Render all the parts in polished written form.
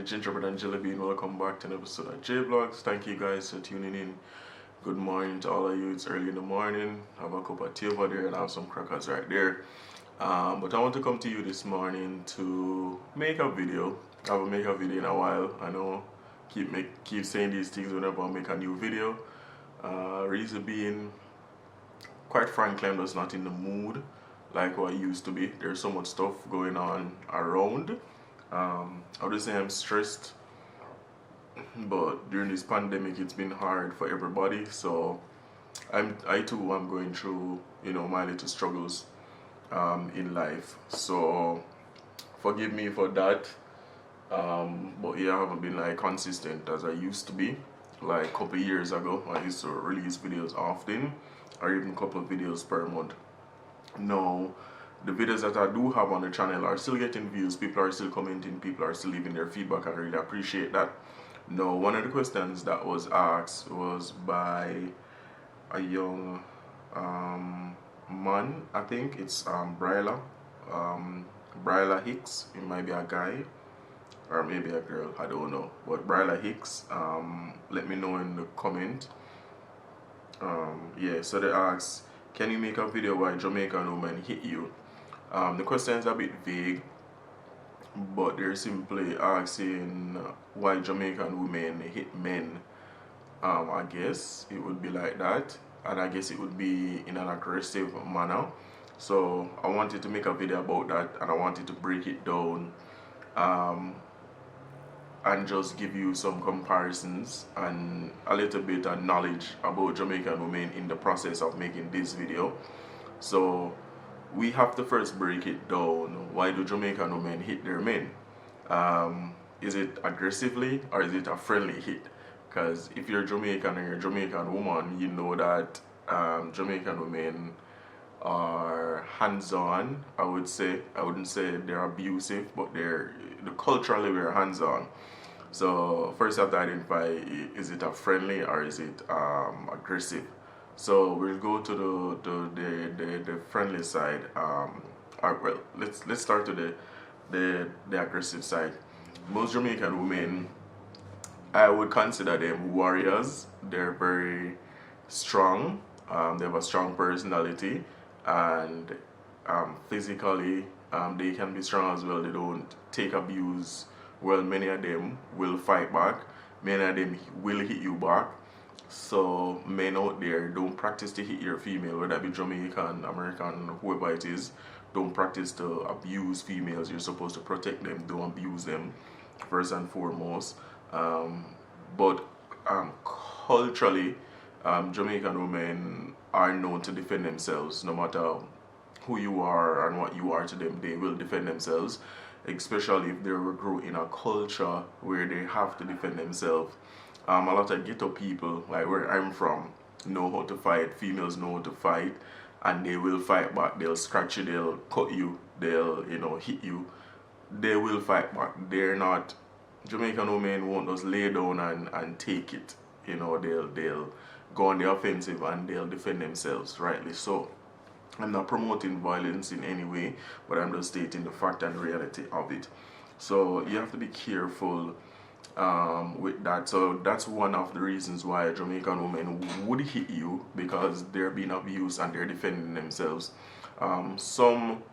Gingerbread and Jelly Bean. Welcome back to an episode of JVLOGS. Thank you guys for tuning in. Good morning to all of you. It's early in the morning. I have a cup of tea over there and I have some crackers right there. But I want to come to you this morning to make a video. I haven't made a video in a while. I know keep saying these things whenever I make a new video. Reason being, quite frankly, I'm just not in the mood like what I used to be. There's so much stuff going on around. I would say I'm stressed, but during this pandemic it's been hard for everybody, so I too am going through, my little struggles in life, so forgive me for that. But yeah, I haven't been like consistent as I used to be. Like a couple of years ago I used to release videos often, or even a couple of videos per month. No, the videos that I do have on the channel are still getting views, people are still commenting, people are still leaving their feedback. I really appreciate that. Now, one of the questions that was asked was by a young man, I think it's Bryla Hicks. It might be a guy or maybe a girl, I don't know, but Bryla Hicks, let me know in the comment. Yeah, so they asked, can you make a video why Jamaican women hit you? The question is a bit vague, but they're simply asking why Jamaican women hit men. I guess it would be like that, and I guess it would be in an aggressive manner. So I wanted to make a video about that, and I wanted to break it down and just give you some comparisons and a little bit of knowledge about Jamaican women in the process of making this video. So we have to first break it down. Why do Jamaican women hit their men? Is it aggressively or is it a friendly hit? Because if you're Jamaican and you're a Jamaican woman, you know that Jamaican women are hands-on. I wouldn't say they're abusive, but culturally we're hands-on. So first you have to identify, is it a friendly or is it aggressive? So we'll go to the friendly side. Well, let's start to the aggressive side. Most Jamaican women, I would consider them warriors. They're very strong. They have a strong personality, and physically they can be strong as well. They don't take abuse. Well, many of them will fight back. Many of them will hit you back. So men out there, don't practice to hit your female, whether it be Jamaican, American, whoever it is. Don't practice to abuse females. You're supposed to protect them. Don't abuse them, first and foremost. But culturally, Jamaican women are known to defend themselves. No matter who you are and what you are to them, they will defend themselves. Especially if they grew in a culture where they have to defend themselves. A lot of ghetto people, like where I'm from, know how to fight. Females know how to fight, and they will fight back. They'll scratch you, they'll cut you, they'll hit you. They will fight back. They're not, Jamaican women won't just lay down and take it. They'll go on the offensive and they'll defend themselves, rightly so. I'm not promoting violence in any way, but I'm just stating the fact and reality of it. So you have to be careful with that. So that's one of the reasons why Jamaican women would hit you, because they're being abused and they're defending themselves. Some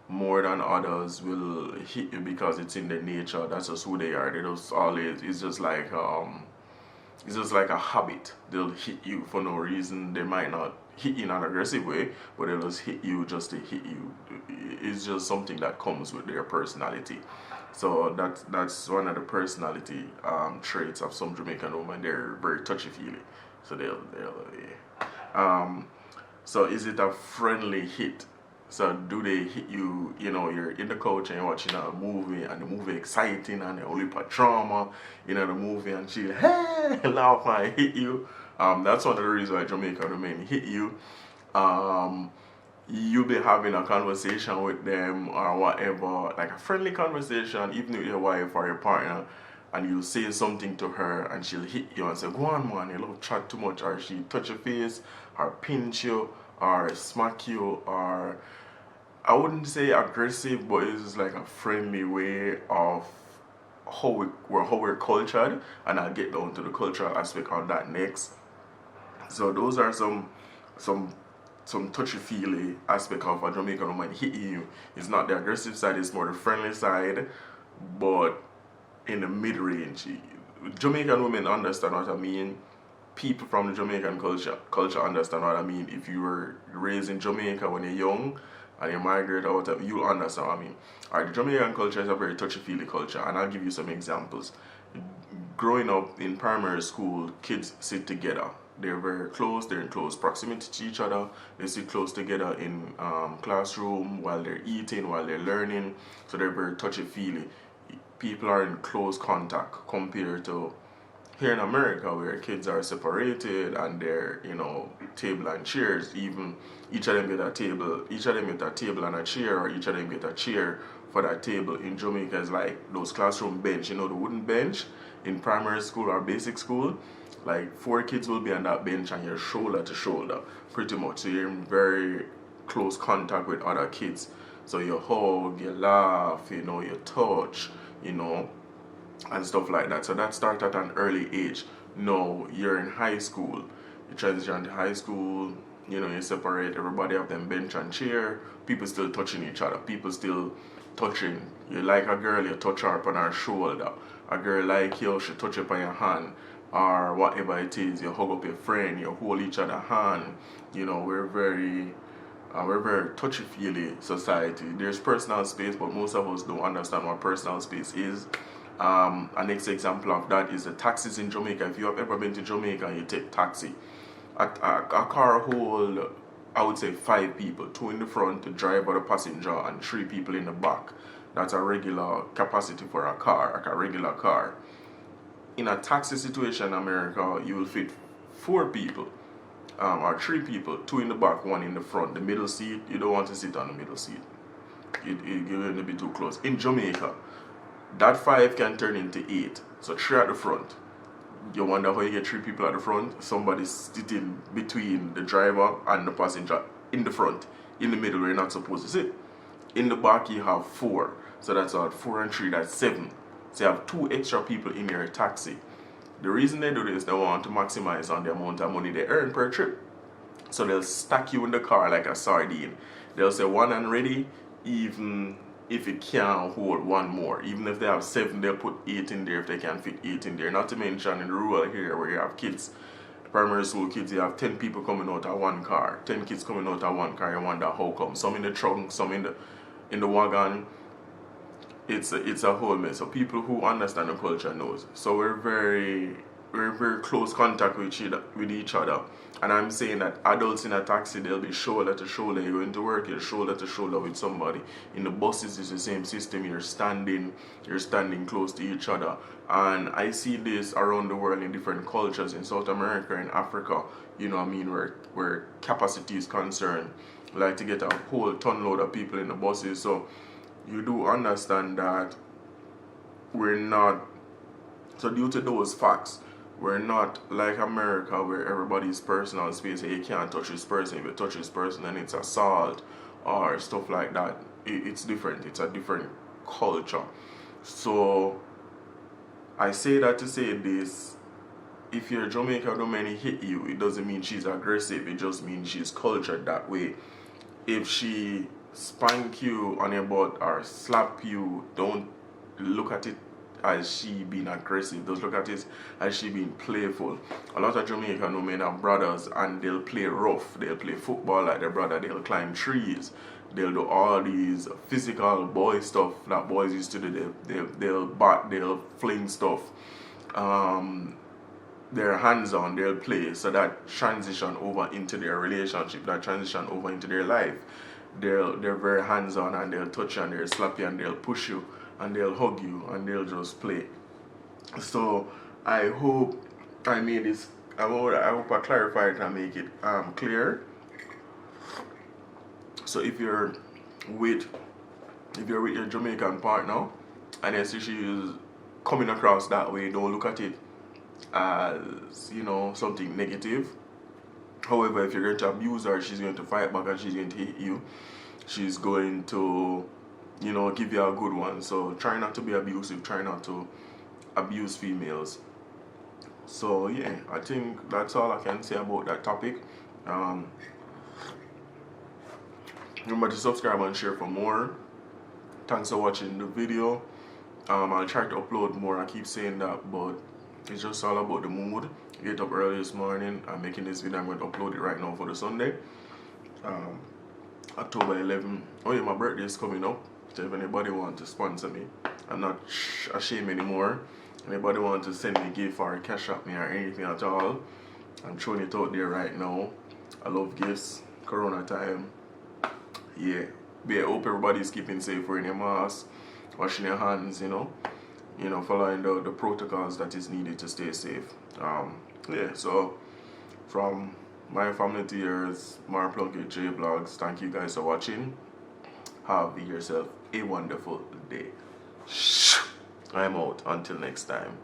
more than others will hit you because it's in their nature. That's just who they are. They just always, it's just like a habit. They'll hit you for no reason. They might not hit you in an aggressive way, but they'll just hit you just to hit you. It's just something that comes with their personality. So that's one of the personality traits of some Jamaican women. They're very touchy-feely. So yeah. So is it a friendly hit? So do they hit you, you're in the couch and you're watching a movie and the movie exciting and the only drama, the movie, and she laugh and hit you. That's one of the reasons why Jamaican women hit you. You'll be having a conversation with them or whatever, like a friendly conversation, even with your wife or your partner, and you'll say something to her and she'll hit you and say, go on man, you love chat too much, or she touch your face or pinch you or smack you, or I wouldn't say aggressive, but it's like a friendly way of how we're cultured, and I'll get down to the cultural aspect of that next. So those are some touchy-feely aspect of a Jamaican woman hitting you. It's not the aggressive side, it's more the friendly side, but in the mid-range. Jamaican women understand what I mean. People from the Jamaican culture understand what I mean. If you were raised in Jamaica when you're young and you migrate out, you'll understand what I mean. Alright, the Jamaican culture is a very touchy-feely culture, and I'll give you some examples. Growing up in primary school, kids sit together. They're very close, they're in close proximity to each other. They sit close together in classroom while they're eating, while they're learning. So they're very touchy-feely. People are in close contact compared to here in America, where kids are separated and they're, table and chairs. Even each of them get a table and a chair, or each of them get a chair for that table. In Jamaica, it's like those classroom bench, the wooden bench in primary school or basic school. Like 4 kids will be on that bench and you're shoulder to shoulder, pretty much. So you're in very close contact with other kids. So you hug, you laugh, you touch, and stuff like that. So that starts at an early age. No, you're in high school. You transition to high school, you separate, everybody have them bench and chair. People still touching each other. People still touching. You like a girl, you touch her up on her shoulder. A girl like you, she touch up on your hand. Or whatever it is, you hug up your friend, you hold each other hand. We're very touchy-feely society. There's personal space, but most of us don't understand what personal space is. A next example of that is the taxis in Jamaica. If you have ever been to Jamaica and you take taxi, a car hold, I would say 5 people, 2 in the front, the driver, the passenger, and 3 people in the back. That's a regular capacity for a car, like a regular car. In a taxi situation in America, you will fit 4 people, or 3 people, 2 in the back, 1 in the front. The middle seat, you don't want to sit on the middle seat. You're going to be too close. In Jamaica, that 5 can turn into 8. So 3 at the front. You wonder how you get 3 people at the front. Somebody sitting between the driver and the passenger in the front. In the middle, where you're not supposed to sit. In the back, you have 4. So that's all. 4 and 3, that's 7. So you have 2 extra people in your taxi. The reason they do this, they want to maximize on the amount of money they earn per trip. So they'll stack you in the car like a sardine. They'll say 1 and ready, even if it can't hold 1 more. Even if they have 7, they'll put 8 in there if they can fit 8 in there. Not to mention in the rural area where you have kids, primary school kids, you have 10 people coming out of 1 car. 10 kids coming out of 1 car, you wonder how come. Some in the trunk, some in the wagon. It's a whole mess. So people who understand the culture knows. So we're very close contact with each other. And I'm saying that adults in a taxi, they'll be shoulder to shoulder. You're going to work, you're shoulder to shoulder with somebody. In the buses, it's the same system. You're standing close to each other. And I see this around the world in different cultures, in South America, in Africa, where capacity is concerned. Like to get a whole ton load of people in the buses. So you do understand that we're not, so due to those facts, we're not like America where everybody's personal space, you can't touch this person. If you touch this person and it's assault or stuff like that, it's different. It's a different culture. So I say that to say this: if your Jamaican woman hit you, it doesn't mean she's aggressive, it just means she's cultured that way. If she spank you on your butt or slap you, don't look at it as she being aggressive. Just look at it as she being playful. A lot of Jamaican women have brothers and they'll play rough. They'll play football like their brother. They'll climb trees. They'll do all these physical boy stuff that boys used to do. They'll bat. They'll fling stuff. They're hands-on. They'll play. So that transition over into their relationship. That transition over into their life. They're very hands-on and they'll touch you and they'll slap you and they'll push you and they'll hug you and they'll just play. So I hope I made this. I hope I clarified it and make it clear. So if you're with your Jamaican partner and you see she is coming across that way, don't look at it as something negative. However, if you're going to abuse her, she's going to fight back and she's going to hit you. She's going to you know, give you a good one. So try not to be abusive, try not to abuse females. So yeah, I think that's all I can say about that topic. Remember to subscribe and share for more. Thanks for watching the video. I'll try to upload more. I keep saying that, but it's just all about the mood. Get up early this morning. I'm making this video. I'm going to upload it right now for the Sunday. October 11. Oh yeah, my birthday is coming up. So if anybody wants to sponsor me, I'm not ashamed anymore. Anybody want to send me a gift or cash up me or anything at all, I'm throwing it out there right now. I love gifts. Corona time. Yeah. But I hope everybody's keeping safe, wearing your mask, washing your hands, you know, following the protocols that is needed to stay safe. Yeah, so from my family to yours, Plunkett, JVLOGS, thank you guys for watching. Have yourself a wonderful day. I'm out. Until next time.